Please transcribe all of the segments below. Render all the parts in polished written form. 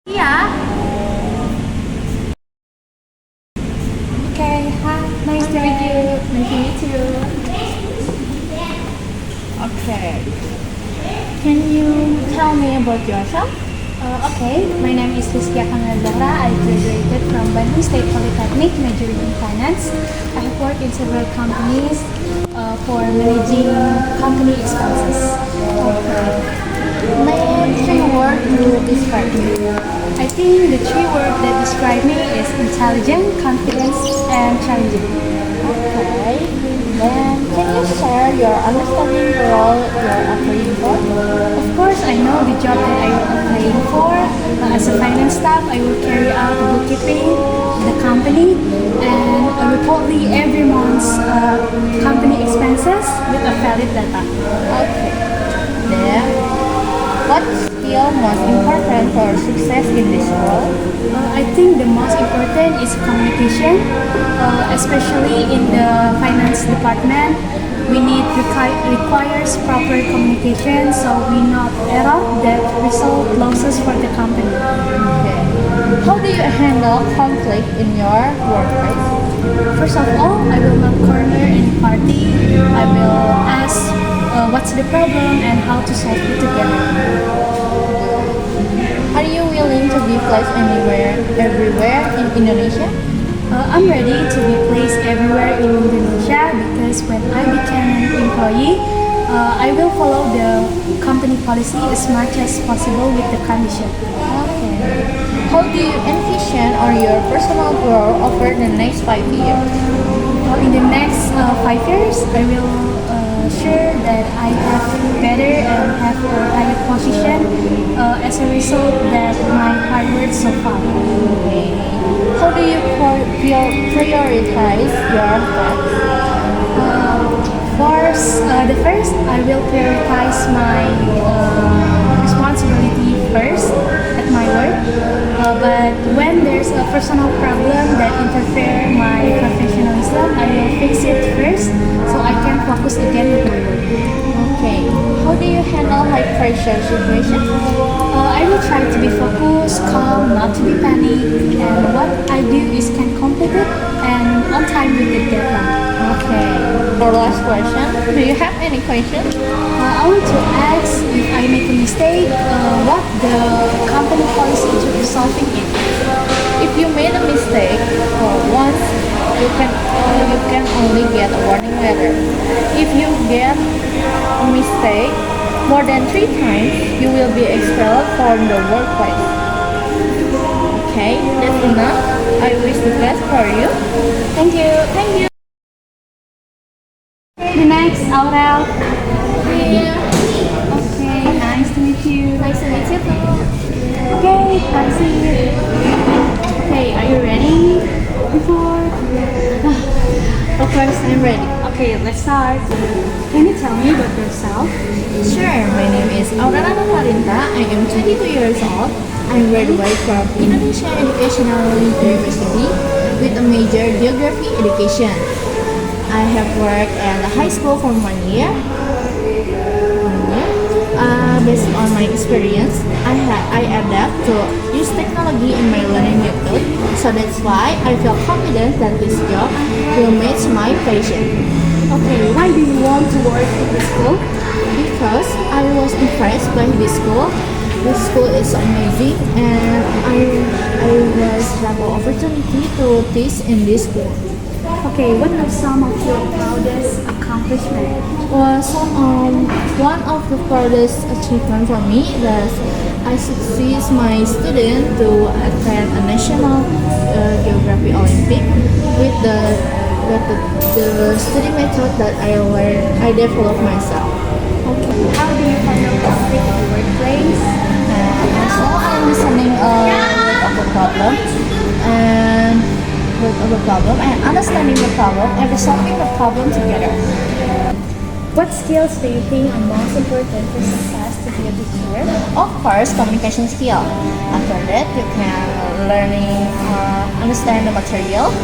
Yeah. Okay. Hi. Nice to meet you. Nice to meet you. Okay. Can you tell me about yourself? Okay. My name is Rizkia Kangadara. I graduated from Bandung State Polytechnic, majoring in finance. I have worked in several companies for managing company expenses. Okay. Name three words to describe you. I think the three words that describe me is intelligent, confidence, and challenging. Okay. Then can you share your understanding the role you're applying for? Of course, I know the job that I am applying for. As a finance staff, I will carry out the bookkeeping, the company, and reportedly every month's company expenses with a valid data. Okay. Then what skill most important for success in this role? I think the most important is communication, especially in the finance department. We need requires proper communication so we not error that result losses for the company. Okay. How do you handle conflict in your workplace? First of all, I will not corner any party. I will ask what's the problem and how to solve it together. Are you willing to be placed anywhere, everywhere in Indonesia? I'm ready to be placed everywhere in Indonesia because when I became an employee, I will follow the company policy as much as possible with the condition. Okay. How do you envision or your personal growth over the next 5 years? In the next 5 years, I will sure that I have better and have a higher position as a result that my hard work so far. Okay. How do you prioritize your tasks? The first, I will prioritize my responsibility first at my work. But when there's a personal problem that interfere my professionalism, I will fix it first so I can focus again with my work. Okay. How do you handle high pressure situations? I will try to be focused, calm, not to be panicked, and what I do is can complete it and on time with the deadline. Okay. For last question, do you have any questions? I want to ask if I make a mistake, what the company policy to resolving it. If you made a mistake once, you can only get a warning letter. If you get a mistake more than 3 times, you will be expelled from the workplace. Okay, that's enough. I wish the best for you. Thank you. Thank you. The next, Aurel. Yeah. Okay, nice to meet you. Nice to meet you too. Okay, Taxi. Okay, are you ready? Before? Of course, I'm ready. Okay, let's start. Can you tell me about yourself? Sure, my name is Aurora Navarinta. I am 22 years old. I graduated from Indonesia Educational University with a major geography education. I have worked at the high school for 1 year. Based on my experience, I adapt to use technology in my learning method. So that's why I feel confident that this job will match my passion. Okay, why do you want to work in this school? Because I was impressed by this school. This school is amazing, and I was have an opportunity to teach in this school. Okay, what are some of your proudest accomplishments? One of the proudest achievement for me is I succeed my student to attend a national geography Olympic with the study method that I developed myself. Okay, how do you handle conflict in the workplace? Also, I'm listening with the problem and understanding the problem and resolving the problem together. What skills do you think are most important for success to be a teacher? Of course, communication skill. After that, you can understand the material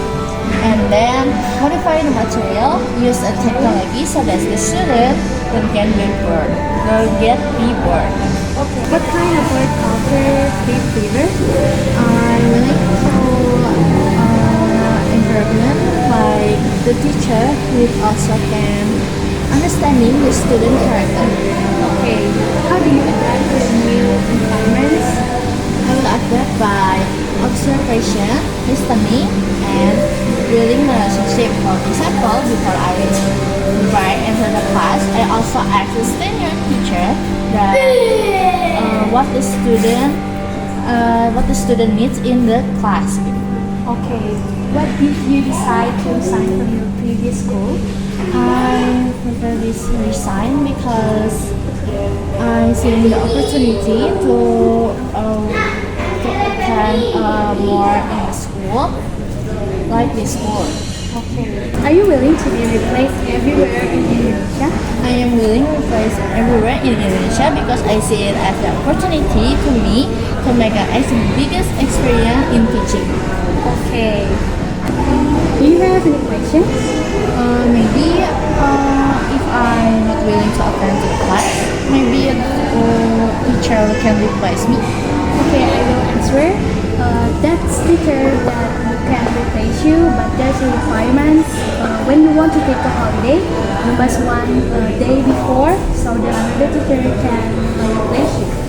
and then modify the material, use a technology so that the student don't get bored. Okay. What kind of work culture do you favor? I really to environment like the teacher who also can understanding the student character. Okay. How do you adapt to new environments? I will adapt by observation, listening, and building relationship. For example, before I enter the class, I also ask the senior teacher that what the student needs in the class. Okay. What did you decide to resign from your previous school? I prefer this resign because I see the opportunity to attend more in the school, like this school. Okay. Are you willing to be replaced everywhere in Indonesia? I am willing to replace everywhere in Indonesia because I see it as the opportunity to me to make a biggest experience in teaching. Okay. Do you have any questions? Maybe if I'm not willing to attend the class, maybe a teacher can replace me. Okay, I will answer. That's teacher that can replace you, but there's a requirement. When you want to take a holiday, you must want a day before so the another teacher can replace you.